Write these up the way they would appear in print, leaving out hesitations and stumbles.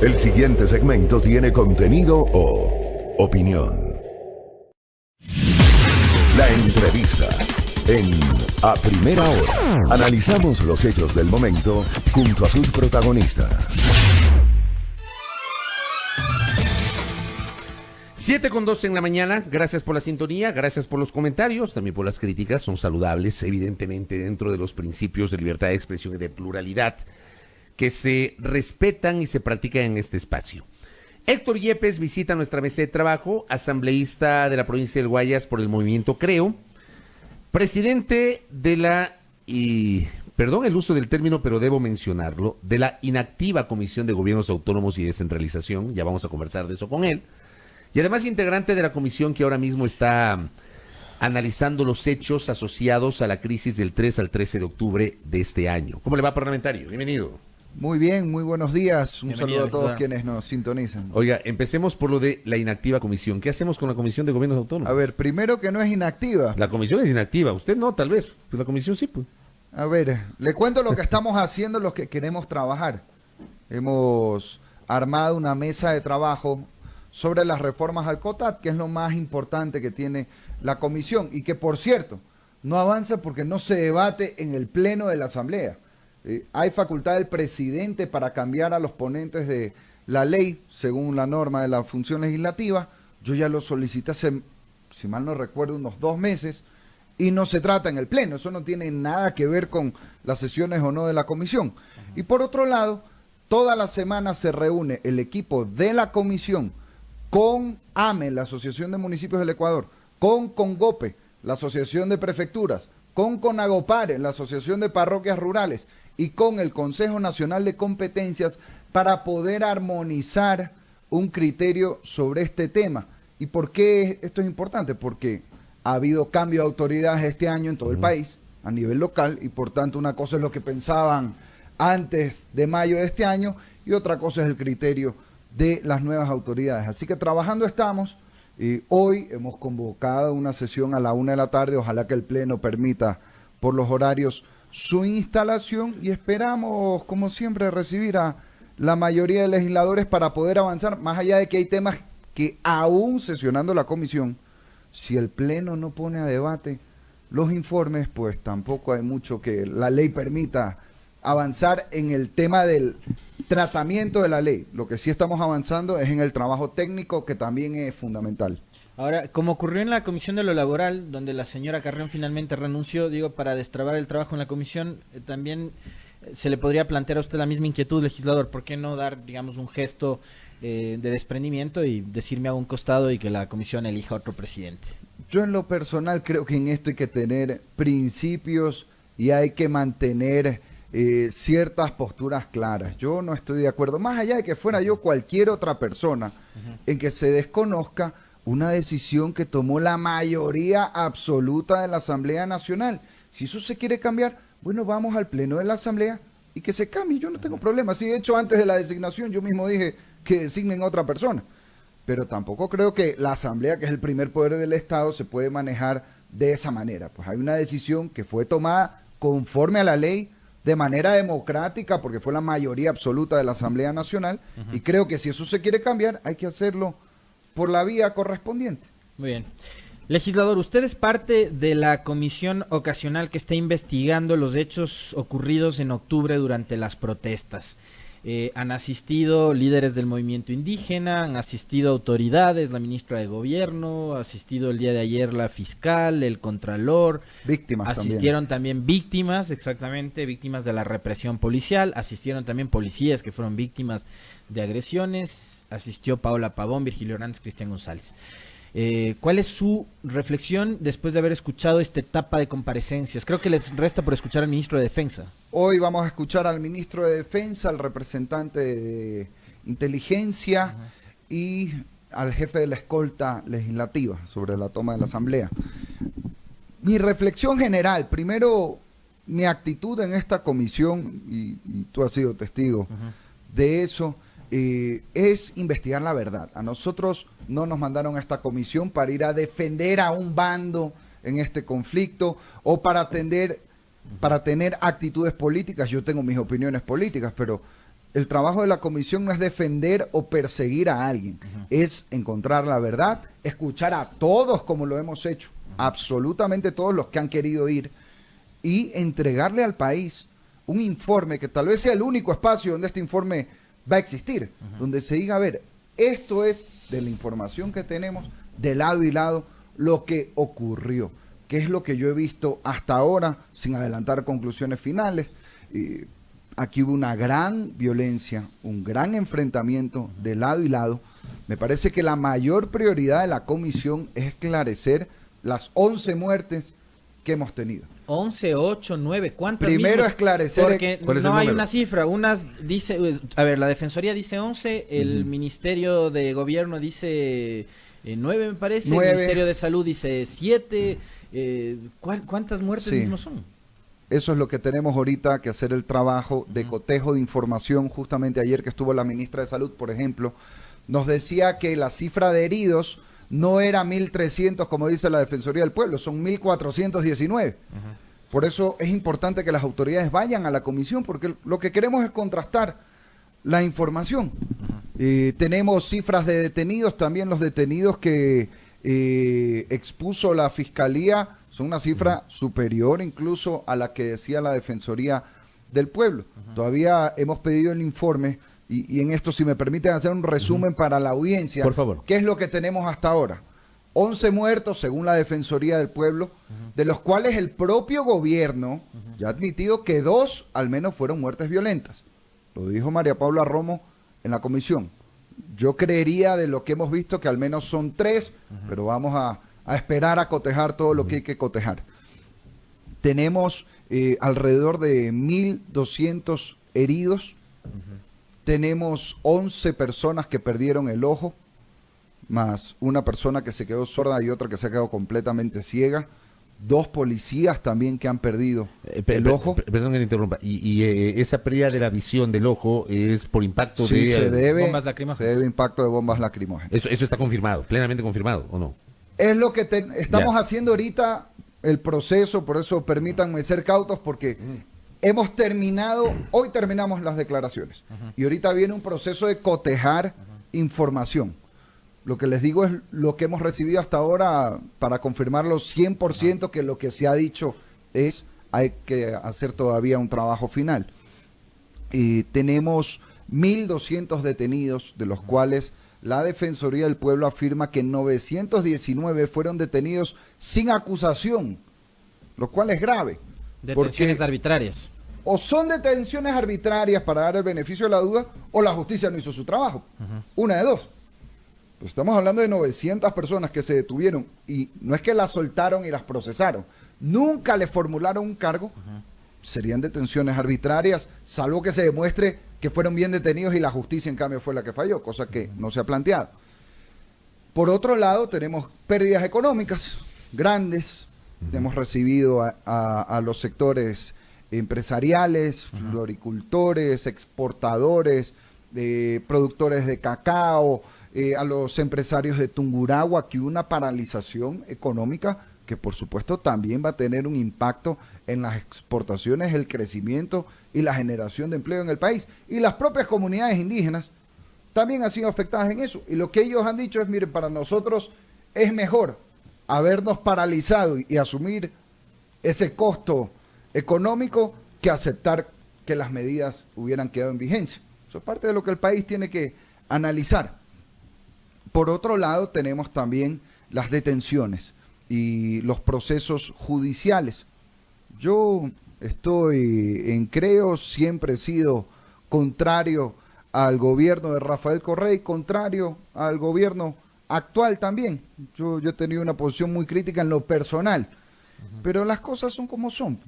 El siguiente segmento tiene contenido o opinión. La entrevista en A Primera Hora. Analizamos los hechos del momento junto a sus protagonistas. 7:02 en la mañana, gracias por la sintonía, gracias por los comentarios, también por las críticas, son saludables, evidentemente dentro de los principios de libertad de expresión y de pluralidad que se respetan y se practican en este espacio. Héctor Yepes visita nuestra mesa de trabajo, asambleísta de la provincia del Guayas por el movimiento Creo, presidente de la, y perdón el uso del término, pero debo mencionarlo, de la inactiva Comisión de Gobiernos Autónomos y Descentralización, ya vamos a conversar de eso con él, y además integrante de la comisión que ahora mismo está analizando los hechos asociados a la crisis del 3 al 13 de octubre de este año. ¿Cómo le va, parlamentario? Bienvenido. Muy bien, muy buenos días. Un Bienvenido, saludo a todos quienes nos sintonizan. Oiga, empecemos por lo de la inactiva comisión. ¿Qué hacemos con la Comisión de Gobiernos Autónomos? A ver, primero que no es inactiva. La comisión es inactiva. Usted no, tal vez. Pero la comisión sí, pues. A ver, le cuento lo que estamos haciendo, lo que queremos trabajar. Hemos armado una mesa de trabajo sobre las reformas al COTAD, que es lo más importante que tiene la comisión y que, por cierto, no avanza porque no se debate en el pleno de la Asamblea. Hay facultad del presidente para cambiar a los ponentes de la ley según la norma de la función legislativa. Yo ya lo solicité hace, si mal no recuerdo, unos 2 meses y no se trata en el pleno. Eso no tiene nada que ver con las sesiones o no de la comisión. Y por otro lado, toda la semana se reúne el equipo de la comisión con AME, la Asociación de Municipios del Ecuador, con CONGOPE, la Asociación de Prefecturas, con CONAGOPARE, la Asociación de Parroquias Rurales, y con el Consejo Nacional de Competencias para poder armonizar un criterio sobre este tema. ¿Y por qué esto es importante? Porque ha habido cambio de autoridades este año en todo el país, a nivel local, y por tanto una cosa es lo que pensaban antes de mayo de este año y otra cosa es el criterio de las nuevas autoridades. Así que trabajando estamos. Hoy hemos convocado una sesión a la 1 de la tarde, ojalá que el Pleno permita por los horarios su instalación y esperamos, como siempre, recibir a la mayoría de legisladores para poder avanzar, más allá de que hay temas que aún sesionando la comisión, si el Pleno no pone a debate los informes, pues tampoco hay mucho que la ley permita avanzar en el tema del tratamiento de la ley. Lo que sí estamos avanzando es en el trabajo técnico, que también es fundamental. Ahora, como ocurrió en la Comisión de lo Laboral, donde la señora Carrión finalmente renunció, digo, para destrabar el trabajo en la comisión, también se le podría plantear a usted la misma inquietud, legislador. ¿Por qué no dar, digamos, un gesto de desprendimiento y decirme a un costado y que la comisión elija otro presidente? Yo en lo personal creo que en esto hay que tener principios y hay que mantener ciertas posturas claras. Yo no estoy de acuerdo, más allá de que fuera yo cualquier otra persona, en que se desconozca una decisión que tomó la mayoría absoluta de la Asamblea Nacional. Si eso se quiere cambiar, bueno, vamos al Pleno de la Asamblea y que se cambie. Yo no tengo problema. Sí, de hecho, antes de la designación yo mismo dije que designen a otra persona. Pero tampoco creo que la Asamblea, que es el primer poder del Estado, se puede manejar de esa manera. Pues hay una decisión que fue tomada conforme a la ley, de manera democrática, porque fue la mayoría absoluta de la Asamblea Nacional, y creo que si eso se quiere cambiar, hay que hacerlo por la vía correspondiente. Muy bien. Legislador, usted es parte de la comisión ocasional que está investigando los hechos ocurridos en octubre durante las protestas. Han asistido líderes del movimiento indígena, han asistido autoridades, la ministra de Gobierno, ha asistido el día de ayer la fiscal, el contralor. Víctimas asistieron también víctimas, exactamente, víctimas de la represión policial, asistieron también policías que fueron víctimas de agresiones, asistió Paola Pavón, Virgilio Hernández, Cristian González. ¿Cuál es su reflexión después de haber escuchado esta etapa de comparecencias? Creo que les resta por escuchar al ministro de Defensa. Hoy vamos a escuchar al ministro de Defensa, al representante de Inteligencia y al jefe de la escolta legislativa sobre la toma de la Asamblea. Mi reflexión general, primero, mi actitud en esta comisión, y tú has sido testigo de eso, es investigar la verdad. A nosotros no nos mandaron a esta comisión para ir a defender a un bando en este conflicto o para tener actitudes políticas. Yo tengo mis opiniones políticas, pero el trabajo de la comisión no es defender o perseguir a alguien, es encontrar la verdad, escuchar a todos como lo hemos hecho, absolutamente todos los que han querido ir, y entregarle al país un informe que tal vez sea el único espacio donde este informe va a existir, donde se diga, a ver, esto es de la información que tenemos de lado y lado lo que ocurrió, que es lo que yo he visto hasta ahora, sin adelantar conclusiones finales. Aquí hubo una gran violencia, un gran enfrentamiento de lado y lado. Me parece que la mayor prioridad de la comisión es esclarecer las 11 muertes que hemos tenido. 11, 8, 9, ¿cuántas? Primero mismos? esclarecer Porque ¿cuál es el no hay número? una cifra. Unas dice, a ver, la Defensoría dice 11, el Ministerio de Gobierno dice 9, me parece, 9. el Ministerio de Salud dice 7. ¿Cuántas muertes Sí. mismos son? Eso es lo que tenemos ahorita que hacer, el trabajo de cotejo de información. Justamente ayer que estuvo la ministra de Salud, por ejemplo, nos decía que la cifra de heridos no era 1.300 como dice la Defensoría del Pueblo, son 1.419. Por eso es importante que las autoridades vayan a la comisión, porque lo que queremos es contrastar la información. Tenemos cifras de detenidos, también los detenidos que expuso la Fiscalía son una cifra superior incluso a la que decía la Defensoría del Pueblo. Todavía hemos pedido el informe y en esto, si me permiten hacer un resumen para la audiencia. Por favor. ¿Qué es lo que tenemos hasta ahora? 11 muertos según la Defensoría del Pueblo, de los cuales el propio gobierno ya ha admitido que 2 al menos fueron muertes violentas. Lo dijo María Paula Romo en la comisión. Yo creería, de lo que hemos visto, que al menos son 3, pero vamos a esperar a cotejar todo lo que hay que cotejar. Tenemos alrededor de 1.200 heridos. Tenemos 11 personas que perdieron el ojo, más una persona que se quedó sorda y otra que se ha quedado completamente ciega. 2 policías también que han perdido el ojo. Perdón que le interrumpa. Y esa pérdida de la visión del ojo es por impacto Sí, de... se debe, bombas lacrimógenas. se debe impacto de bombas lacrimógenas. Eso está confirmado, plenamente confirmado, ¿o no? Es lo que estamos Ya. haciendo ahorita, el proceso, por eso permítanme ser cautos, porque hemos terminado, hoy terminamos las declaraciones, y ahorita viene un proceso de cotejar información. Lo que les digo es lo que hemos recibido hasta ahora para confirmarlo 100% que lo que se ha dicho es, hay que hacer todavía un trabajo final. Tenemos 1.200 detenidos, de los cuales la Defensoría del Pueblo afirma que 919 fueron detenidos sin acusación, lo cual es grave. Detenciones arbitrarias. O son detenciones arbitrarias para dar el beneficio de la duda, o la justicia no hizo su trabajo. Una de dos. Pues estamos hablando de 900 personas que se detuvieron, y no es que las soltaron y las procesaron. Nunca les formularon un cargo. Serían detenciones arbitrarias, salvo que se demuestre que fueron bien detenidos y la justicia en cambio fue la que falló, cosa que no se ha planteado. Por otro lado, tenemos pérdidas económicas grandes. Hemos recibido a los sectores empresariales, floricultores, exportadores, productores de cacao, a los empresarios de Tungurahua, que una paralización económica que por supuesto también va a tener un impacto en las exportaciones, el crecimiento y la generación de empleo en el país. Y las propias comunidades indígenas también han sido afectadas en eso. Y lo que ellos han dicho es, miren, para nosotros es mejor habernos paralizado y asumir ese costo económico que aceptar que las medidas hubieran quedado en vigencia. Eso es parte de lo que el país tiene que analizar. Por otro lado, tenemos también las detenciones y los procesos judiciales. Yo siempre he sido contrario al gobierno de Rafael Correa y contrario al gobierno actual también. Yo he tenido una posición muy crítica en lo personal, pero las cosas son como son.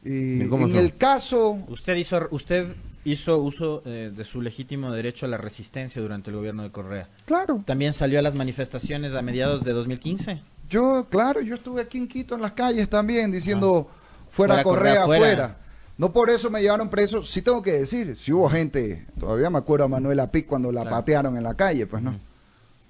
El caso... Usted hizo uso de su legítimo derecho a la resistencia durante el gobierno de Correa. Claro. ¿También salió a las manifestaciones a mediados de 2015? Yo estuve aquí en Quito en las calles también diciendo fuera Fuera Correa, Correa, fuera. No por eso me llevaron preso. Sí tengo que decir, si hubo gente, todavía me acuerdo a Manuela Pic cuando la patearon en la calle, pues no.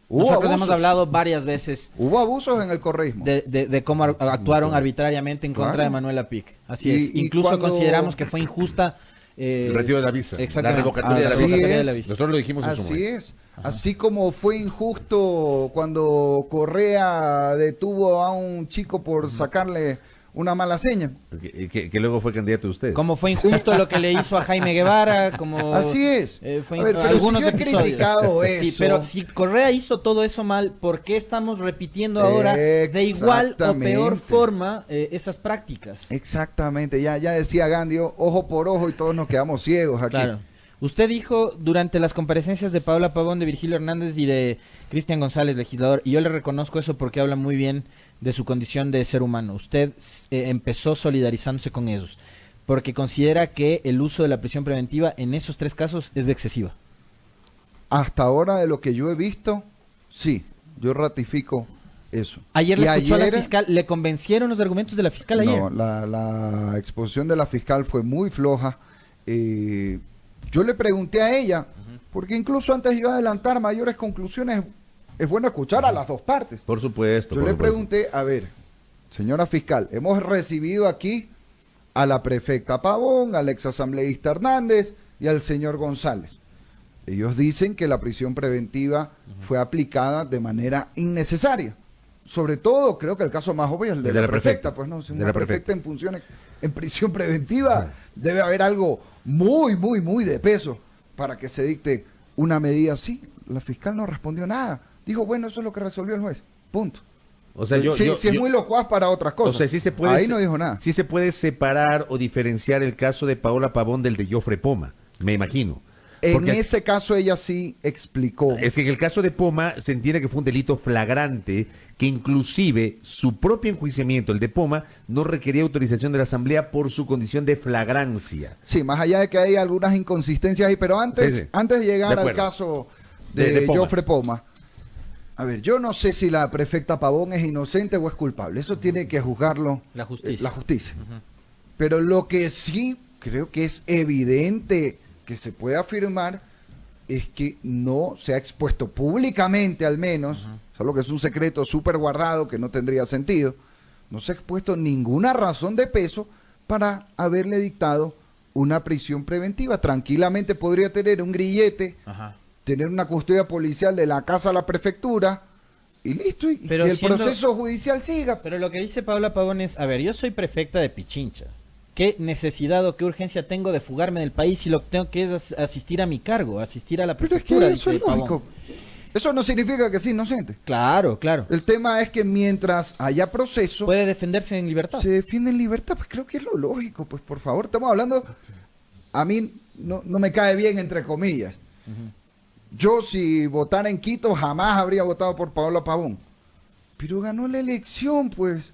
Hubo Nosotros abusos. hemos hablado varias veces Hubo abusos en el correísmo. de cómo actuaron arbitrariamente en contra Claro. de Manuela Pic. Así es. Y Incluso cuando- consideramos que fue injusta El retiro de la visa, la Exactamente. revocatoria de la Así visa. es. Nosotros lo dijimos en su Así momento. es. Así como fue injusto cuando Correa detuvo a un chico por sacarle una mala seña. Que luego fue candidato de ustedes. Como fue injusto lo que le hizo a Jaime Guevara, como... Así es. Fue A ver, pero algunos si yo he episodios. criticado Sí, eso. pero si Correa hizo todo eso mal, ¿por qué estamos repitiendo ahora de igual o peor Exactamente. forma esas prácticas? Exactamente, ya decía Gandhi, ojo por ojo y todos nos quedamos ciegos aquí. Claro. Usted dijo durante las comparecencias de Paola Pavón, de Virgilio Hernández y de Cristian González, legislador, y yo le reconozco eso porque habla muy bien de su condición de ser humano. Usted empezó solidarizándose con ellos, porque considera que el uso de la prisión preventiva en esos 3 casos es de excesiva. Hasta ahora de lo que yo he visto, sí, yo ratifico eso. Ayer le Y escuchó a la ayer- fiscal, ¿le convencieron los argumentos de la fiscal ayer? No, la exposición de la fiscal fue muy floja. Yo le pregunté a ella, porque incluso antes de yo adelantar mayores conclusiones, es bueno escuchar a las dos partes. Por supuesto. Yo por le supuesto. pregunté, a ver, señora fiscal, hemos recibido aquí a la prefecta Pavón, al exasambleísta Hernández y al señor González. Ellos dicen que la prisión preventiva fue aplicada de manera innecesaria. Sobre todo, creo que el caso más obvio es el de la prefecta. Pues no, si De una la prefecta en funciones, en prisión preventiva, debe haber algo muy de peso para que se dicte una medida así. La fiscal no respondió nada. Dijo, bueno, eso es lo que resolvió el juez. Punto. O sea, Si es muy locuaz para otras cosas. O sea, sí se puede, Ahí no dijo nada. Sí se puede separar o diferenciar el caso de Paola Pavón del de Jofre Poma, me imagino. En Porque ese caso ella sí explicó. es que en el caso de Poma se entiende que fue un delito flagrante que inclusive su propio enjuiciamiento, el de Poma, no requería autorización de la Asamblea por su condición de flagrancia. Sí, más allá de que hay algunas inconsistencias ahí, pero antes, Sí, sí. antes de llegar De al acuerdo. caso De de Poma. Jofre Poma, a ver, yo no sé si la prefecta Pavón es inocente o es culpable. Eso tiene que juzgarlo La justicia. la justicia. Pero lo que sí creo que es evidente que se puede afirmar es que no se ha expuesto públicamente, al menos, solo que es un secreto súper guardado que no tendría sentido, no se ha expuesto ninguna razón de peso para haberle dictado una prisión preventiva. Tranquilamente podría tener un grillete, Ajá. tener una custodia policial de la casa a la prefectura y listo, y Pero que el siendo- proceso judicial siga. Pero lo que dice Paola Pavón es, a ver, yo soy prefecta de Pichincha. ¿Qué necesidad o qué urgencia tengo de fugarme del país si lo que tengo que es asistir a mi cargo, asistir a la Pero es prefectura? que eso dice es Pavón. lógico. Eso no significa que sea inocente. Claro, claro. El tema es que mientras haya proceso, Puede defenderse en libertad. se defiende en libertad. Pues creo que es lo lógico. Pues por favor, estamos hablando. A mí no me cae bien, entre comillas. Yo, si votara en Quito, jamás habría votado por Paola Pavón. Pero ganó la elección, pues.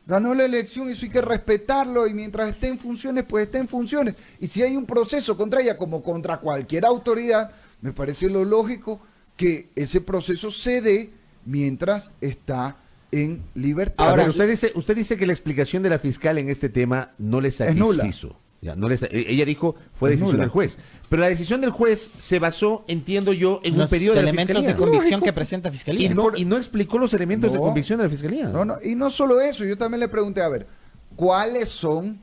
Ganó la elección y eso hay que respetarlo. Y mientras esté en funciones, pues esté en funciones. Y si hay un proceso contra ella, como contra cualquier autoridad, me parece lo lógico que ese proceso se dé mientras está en libertad. Ahora, usted dice que la explicación de la fiscal en este tema no le nula. satisfizo. Ya, ella dijo fue Es decisión nula. del juez. Pero la decisión del juez se basó, entiendo yo, en un Los periodo de la elementos fiscalía. de convicción Lógico. que presenta Fiscalía. Y no explicó los elementos de No. convicción de la fiscalía. No, y no solo eso, yo también le pregunté, a ver, ¿cuáles son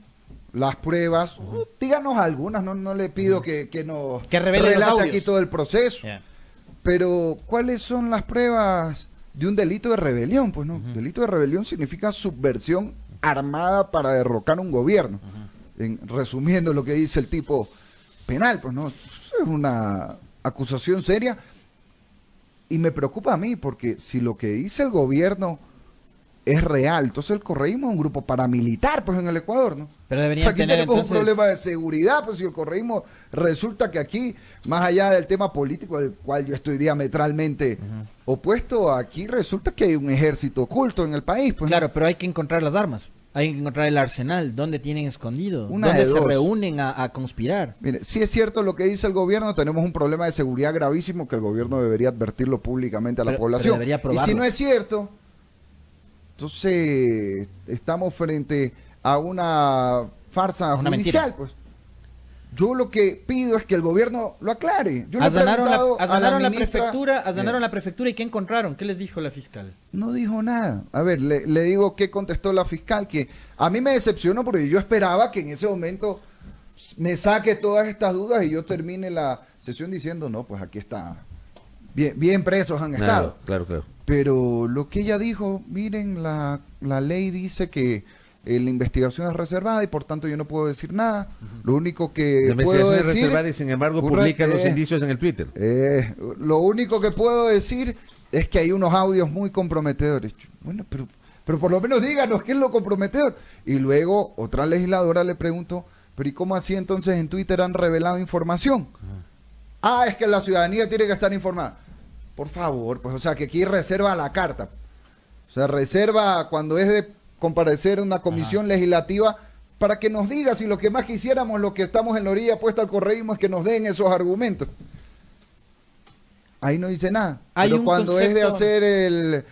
las pruebas? Díganos algunas, no le pido que nos Que revele los relate audios. aquí todo el proceso, Ya. pero ¿cuáles son las pruebas de un delito de rebelión? Pues no, delito de rebelión significa subversión armada para derrocar un gobierno. Resumiendo lo que dice el tipo penal, pues no, eso es una acusación seria y me preocupa a mí porque si lo que dice el gobierno es real, entonces el correísmo es un grupo paramilitar pues en el Ecuador, ¿no? Pero O deberían sea, aquí tener tenemos entonces... un problema de seguridad, pues si el correísmo resulta que aquí, más allá del tema político, del cual yo estoy diametralmente opuesto, aquí resulta que hay un ejército oculto en el país, pues. Claro, pero hay que encontrar las armas. Hay que encontrar el arsenal. ¿Dónde tienen escondido? Una ¿Dónde de se dos. reúnen a conspirar? Mire, si es cierto lo que dice el gobierno, tenemos un problema de seguridad gravísimo que el gobierno debería advertirlo públicamente a la Pero población. debería Y si probarlo. no es cierto, entonces estamos frente a una farsa Una judicial, mentira. pues. Yo lo que pido es que el gobierno lo aclare. Yo le he Allanaron preguntado a allanaron la ministra- prefectura, allanaron Bien. la prefectura y ¿qué encontraron? ¿Qué les dijo la fiscal? No dijo nada. A ver, le digo qué contestó la fiscal, que a mí me decepcionó porque yo esperaba que en ese momento me saque todas estas dudas y yo termine la sesión diciendo, no, pues aquí está, bien presos han estado. Claro. Pero lo que ella dijo, miren, la ley dice que la investigación es reservada y por tanto yo no puedo decir nada. Lo único que La puedo investigación es decir... reservada y sin embargo publican los indicios en el Twitter. Lo único que puedo decir es que hay unos audios muy comprometedores. Bueno, pero por lo menos díganos qué es lo comprometedor. Y luego otra legisladora le preguntó, pero ¿y cómo así entonces en Twitter han revelado información? Es que la ciudadanía tiene que estar informada. Por favor, pues o sea que aquí reserva la carta. O sea, reserva cuando es de comparecer una comisión legislativa para que nos diga si lo que más quisiéramos, lo que estamos en la orilla puesta al correísmo es que nos den esos argumentos. Ahí no dice nada. Pero cuando es de hacer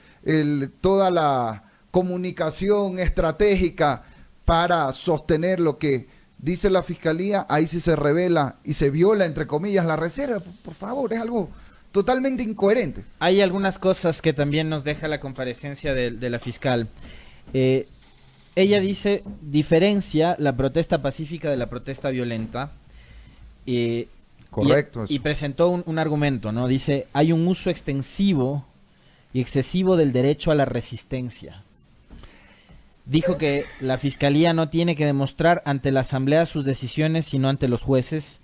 toda la comunicación estratégica para sostener lo que dice la fiscalía, ahí sí se revela y se viola, entre comillas, la reserva. Por favor, es algo totalmente incoherente. Hay algunas cosas que también nos deja la comparecencia de la fiscal. Ella dice, diferencia la protesta pacífica de la protesta violenta. Correcto. Y presentó un argumento, ¿no? Dice, hay un uso extensivo y excesivo del derecho a la resistencia. Dijo que la fiscalía no tiene que demostrar ante la asamblea sus decisiones, sino ante los jueces.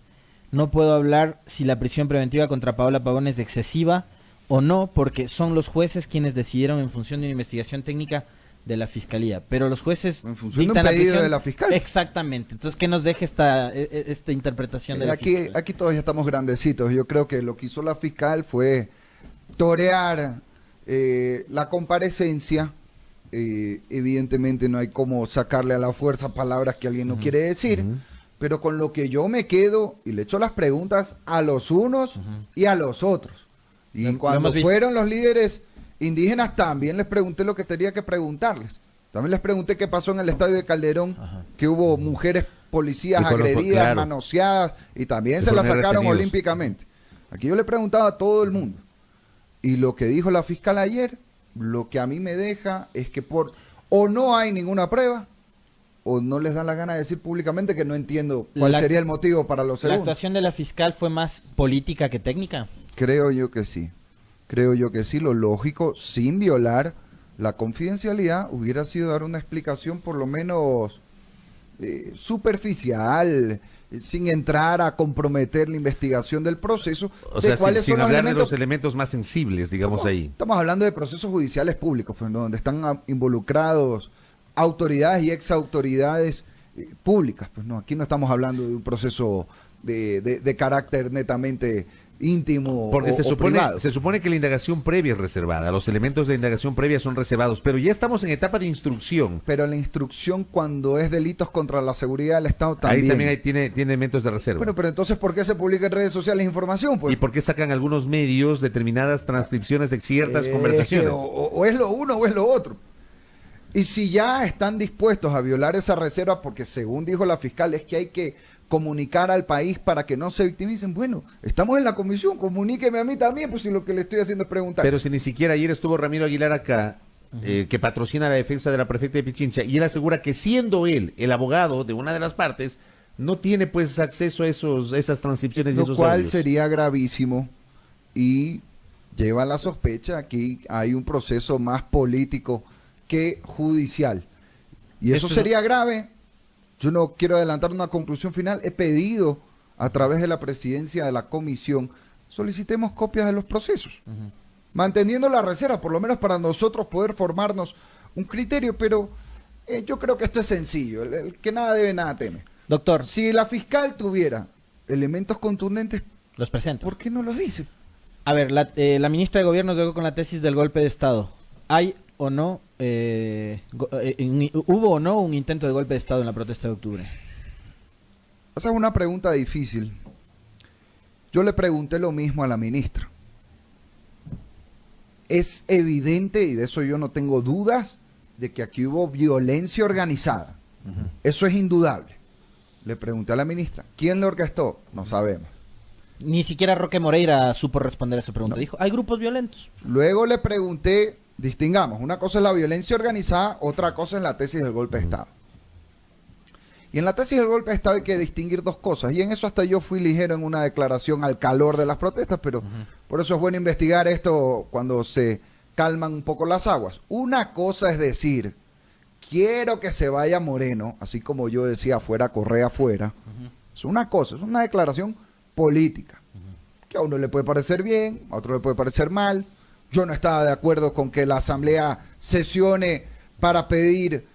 No puedo hablar si la prisión preventiva contra Paola Pavón es excesiva o no, porque son los jueces quienes decidieron en función de una investigación técnica de la fiscalía, pero los jueces en función de un pedido de la fiscal. Exactamente. Entonces, ¿qué nos deja esta interpretación de la fiscal? Aquí todos ya estamos grandecitos. Yo creo que lo que hizo la fiscal fue torear la comparecencia. Evidentemente no hay cómo sacarle a la fuerza palabras que alguien no quiere decir, pero con lo que yo me quedo y le echo las preguntas a los unos y a los otros. Y cuando fueron los líderes indígenas también les pregunté lo que tenía que preguntarles. También les pregunté qué pasó en el estadio de Calderón, que hubo mujeres policías agredidas, manoseadas, y también se las sacaron olímpicamente. Aquí yo le preguntaba a todo el mundo. Y lo que dijo la fiscal ayer, lo que a mí me deja es que o no hay ninguna prueba, o no les dan la gana de decir públicamente, que no entiendo cuál sería el motivo para los segundos. ¿La actuación de la fiscal fue más política que técnica? Creo yo que sí. Lo lógico, sin violar la confidencialidad, hubiera sido dar una explicación por lo menos superficial, sin entrar a comprometer la investigación del proceso. O sea, sin hablar de los elementos más sensibles, digamos ahí. Estamos hablando de procesos judiciales públicos, pues, donde están involucrados autoridades y exautoridades públicas. Pues no, aquí no estamos hablando de un proceso de carácter netamente íntimo. Porque se privado. supone que la indagación previa es reservada, los elementos de indagación previa son reservados, pero ya estamos en etapa de instrucción. Pero la instrucción, cuando es delitos contra la seguridad del Estado, también. Ahí también tiene elementos de reserva. Bueno, pero entonces, ¿por qué se publica en redes sociales información? Pues, ¿y por qué sacan algunos medios determinadas transcripciones de ciertas conversaciones? O es lo uno o es lo otro. Y si ya están dispuestos a violar esa reserva, porque según dijo la fiscal, es que hay que comunicar al país para que no se victimicen. Bueno, estamos en la comisión, comuníqueme a mí también, pues si lo que le estoy haciendo es preguntar. Pero si ni siquiera ayer estuvo Ramiro Aguilar acá, que patrocina la defensa de la prefecta de Pichincha, y él asegura que siendo él el abogado de una de las partes, no tiene pues acceso a esas transcripciones y esos audios. Lo cual audios. Sería gravísimo y lleva la sospecha que hay un proceso más político que judicial. Y eso sería grave. Yo no quiero adelantar una conclusión final. He pedido a través de la presidencia de la comisión, solicitemos copias de los procesos, manteniendo la reserva, por lo menos para nosotros poder formarnos un criterio, pero yo creo que esto es sencillo. El que nada debe, nada teme. Doctor, si la fiscal tuviera elementos contundentes, los presenta. ¿Por qué no los dice? A ver, la ministra de Gobierno llegó con la tesis del golpe de Estado. ¿Hay o no, hubo o no un intento de golpe de Estado en la protesta de octubre? Esa es una pregunta difícil. Yo le pregunté lo mismo a la ministra. Es evidente, y de eso yo no tengo dudas, de que aquí hubo violencia organizada. Eso es indudable. Le pregunté a la ministra, ¿quién lo orquestó? No sabemos. Ni siquiera Roque Moreira supo responder a esa pregunta. No. Dijo, hay grupos violentos. Luego le pregunté, distingamos, una cosa es la violencia organizada, otra cosa es la tesis del golpe de Estado. Y en la tesis del golpe de Estado hay que distinguir dos cosas. Y en eso hasta yo fui ligero en una declaración al calor de las protestas, pero por eso es bueno investigar esto cuando se calman un poco las aguas. Una cosa es decir, quiero que se vaya Moreno, así como yo decía, fuera Correa fuera. Es una cosa, es una declaración política. Que a uno le puede parecer bien, a otro le puede parecer mal. Yo no estaba de acuerdo con que la Asamblea sesione para pedir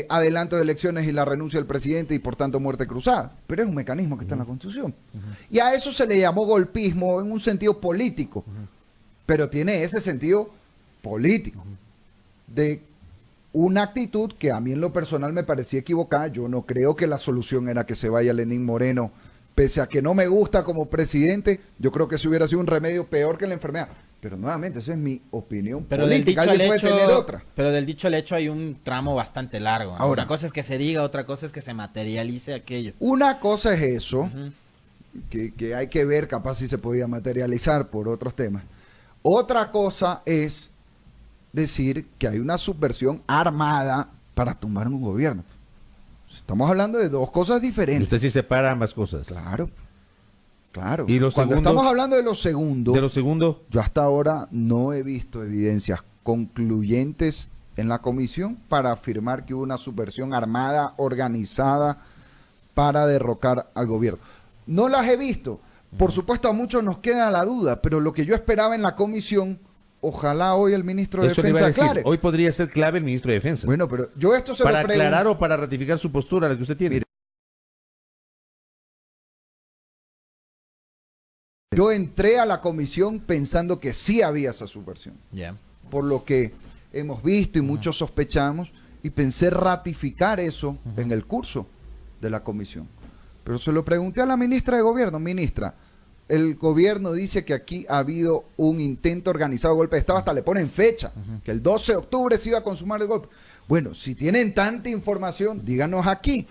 adelanto de elecciones y la renuncia del presidente y por tanto muerte cruzada. Pero es un mecanismo que está en la Constitución. Y a eso se le llamó golpismo en un sentido político. Pero tiene ese sentido político. De una actitud que a mí en lo personal me parecía equivocada. Yo no creo que la solución era que se vaya Lenín Moreno. Pese a que no me gusta como presidente, yo creo que eso hubiera sido un remedio peor que la enfermedad. Pero nuevamente, esa es mi opinión política. Alguien puede tener otra. Pero del dicho al hecho hay un tramo bastante largo, ¿no? Ahora, una cosa es que se diga, otra cosa es que se materialice aquello. Una cosa es eso, que hay que ver, capaz si se podía materializar por otros temas. Otra cosa es decir que hay una subversión armada para tumbar un gobierno. Estamos hablando de dos cosas diferentes. Y usted sí separa ambas cosas. Claro. Claro. ¿Y Cuando estamos hablando de lo segundo, yo hasta ahora no he visto evidencias concluyentes en la comisión para afirmar que hubo una subversión armada, organizada, para derrocar al gobierno. No las he visto. Por supuesto, a muchos nos queda la duda, pero lo que yo esperaba en la comisión, ojalá hoy el ministro de Defensa aclare. Hoy podría ser clave el ministro de Defensa. Bueno, pero yo esto se para lo pregunto. aclarar o para ratificar su postura, la que usted tiene. Mire, yo entré a la comisión pensando que sí había esa subversión. Por lo que hemos visto y muchos sospechamos, y pensé ratificar eso en el curso de la comisión. Pero se lo pregunté a la ministra de Gobierno. Ministra, el gobierno dice que aquí ha habido un intento organizado de golpe de Estado, hasta le ponen fecha, que el 12 de octubre se iba a consumar el golpe. Bueno, si tienen tanta información, díganos aquí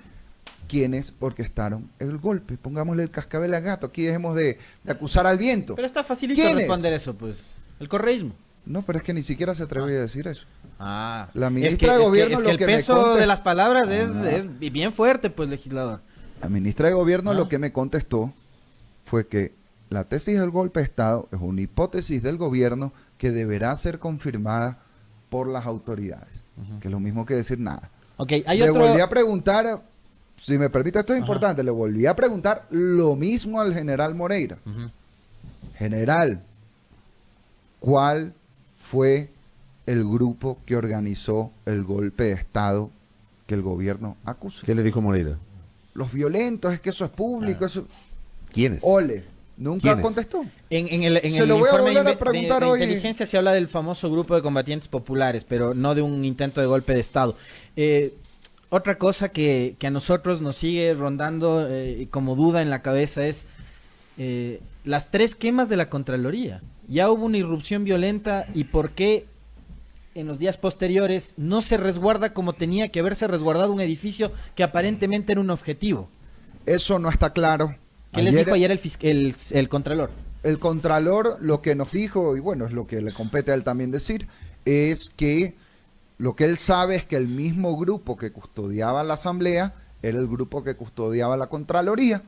quiénes orquestaron el golpe. Pongámosle el cascabel al gato, aquí dejemos de acusar al viento. Pero está facilito responder eso, pues. El correísmo. No, pero es que ni siquiera se atrevió a decir eso. Ah, la ministra de Gobierno el peso de las palabras es bien fuerte, pues, legislador. La ministra de Gobierno lo que me contestó fue que la tesis del golpe de Estado es una hipótesis del gobierno que deberá ser confirmada por las autoridades. Que es lo mismo que decir nada. Okay, le volví a preguntar, si me permite, esto es importante, le volví a preguntar lo mismo al general Moreira. General, ¿cuál fue el grupo que organizó el golpe de Estado que el gobierno acusa? ¿Qué le dijo Moreira? Los violentos, es que eso es público. Eso... ¿Quiénes? Ole, nunca contestó. En el lo voy a informe volver a preguntar de hoy. inteligencia se habla del famoso grupo de combatientes populares, pero no de un intento de golpe de Estado. Otra cosa que a nosotros nos sigue rondando como duda en la cabeza es las 3 quemas de la Contraloría. Ya hubo una irrupción violenta, y ¿por qué en los días posteriores no se resguarda como tenía que haberse resguardado un edificio que aparentemente era un objetivo? Eso no está claro. ¿Qué les dijo ayer el Contralor? El Contralor lo que nos dijo, y bueno, es lo que le compete a él también decir, es que lo que él sabe es que el mismo grupo que custodiaba la Asamblea era el grupo que custodiaba la Contraloría.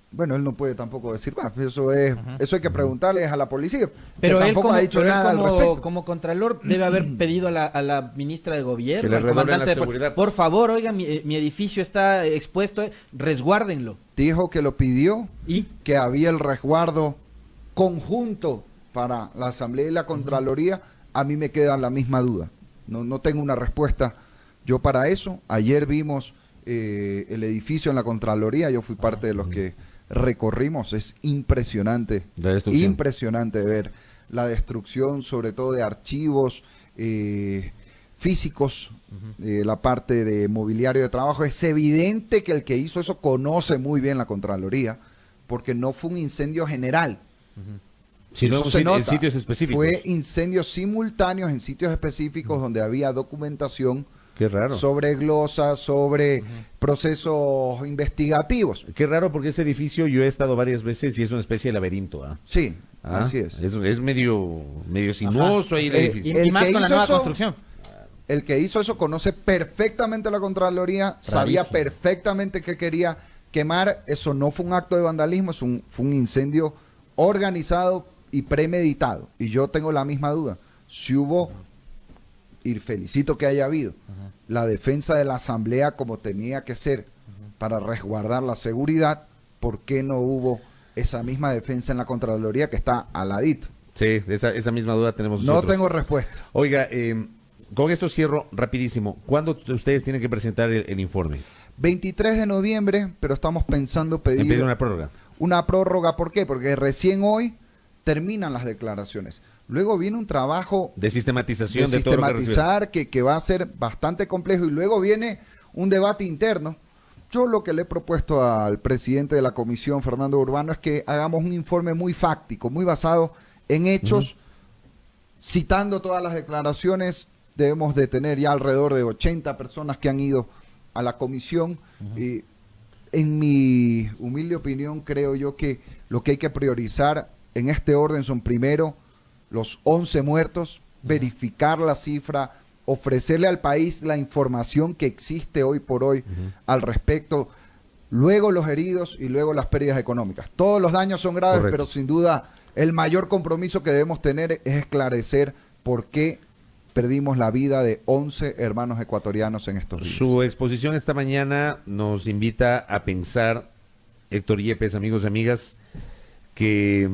Bueno, él no puede tampoco decir más, eso hay que preguntarles a la policía. Pero él tampoco ha dicho nada al respecto. Como Contralor debe haber pedido a la ministra de Gobierno, que le al comandante la seguridad. Por favor, oiga, mi edificio está expuesto, resguárdenlo. Dijo que lo pidió y que había el resguardo conjunto para la Asamblea y la Contraloría. A mí me queda la misma duda. No tengo una respuesta yo para eso. Ayer vimos el edificio en la Contraloría, yo fui parte de los que recorrimos. Es impresionante, impresionante ver la destrucción, sobre todo de archivos físicos, la parte de mobiliario de trabajo. Es evidente que el que hizo eso conoce muy bien la Contraloría, porque no fue un incendio general. Sino en sitios específicos. Fue incendios simultáneos en sitios específicos donde había documentación. Qué raro. Sobre glosas, sobre procesos investigativos. Qué raro, porque ese edificio yo he estado varias veces y es una especie de laberinto. Sí, así es. Es medio sinuoso ahí el edificio. Y más con la nueva construcción. El que hizo eso conoce perfectamente la Contraloría, sabía perfectamente qué quería quemar. Eso no fue un acto de vandalismo, fue un incendio organizado y premeditado. Y yo tengo la misma duda. Si hubo, y felicito que haya habido, la defensa de la Asamblea como tenía que ser para resguardar la seguridad, ¿por qué no hubo esa misma defensa en la Contraloría que está al ladito? Sí, esa misma duda tenemos No nosotros. tengo respuesta. Oiga, con esto cierro rapidísimo. ¿Cuándo ustedes tienen que presentar el informe? 23 de noviembre, pero estamos pensando ¿Pedir pedir una prórroga? una prórroga. ¿Por qué? Porque recién hoy terminan las declaraciones. Luego viene un trabajo De sistematización de de todo lo que recibe. sistematizar que va a ser bastante complejo, y luego viene un debate interno. Yo lo que le he propuesto al presidente de la comisión, Fernando Urbano, es que hagamos un informe muy fáctico, muy basado en hechos, citando todas las declaraciones. Debemos de tener ya alrededor de 80 personas que han ido a la comisión. Y en mi humilde opinión, creo yo que lo que hay que priorizar en este orden son primero los 11 muertos, verificar la cifra, ofrecerle al país la información que existe hoy por hoy al respecto, luego los heridos y luego las pérdidas económicas. Todos los daños son graves, Correcto. pero sin duda el mayor compromiso que debemos tener es esclarecer por qué perdimos la vida de 11 hermanos ecuatorianos en estos días. Su exposición esta mañana nos invita a pensar, Héctor Yepes, amigos y amigas, que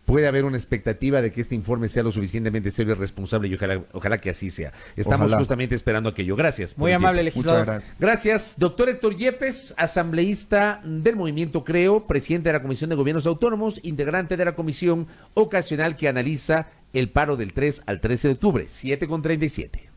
puede haber una expectativa de que este informe sea lo suficientemente serio y responsable, y ojalá que así sea. Estamos Ojalá. justamente esperando aquello. Gracias. por Muy el amable, tiempo. Muchas legislador. gracias. Gracias, doctor Héctor Yepes, asambleísta del Movimiento Creo, presidente de la Comisión de Gobiernos Autónomos, integrante de la comisión ocasional que analiza el paro del 3 al 13 de octubre, 7:37.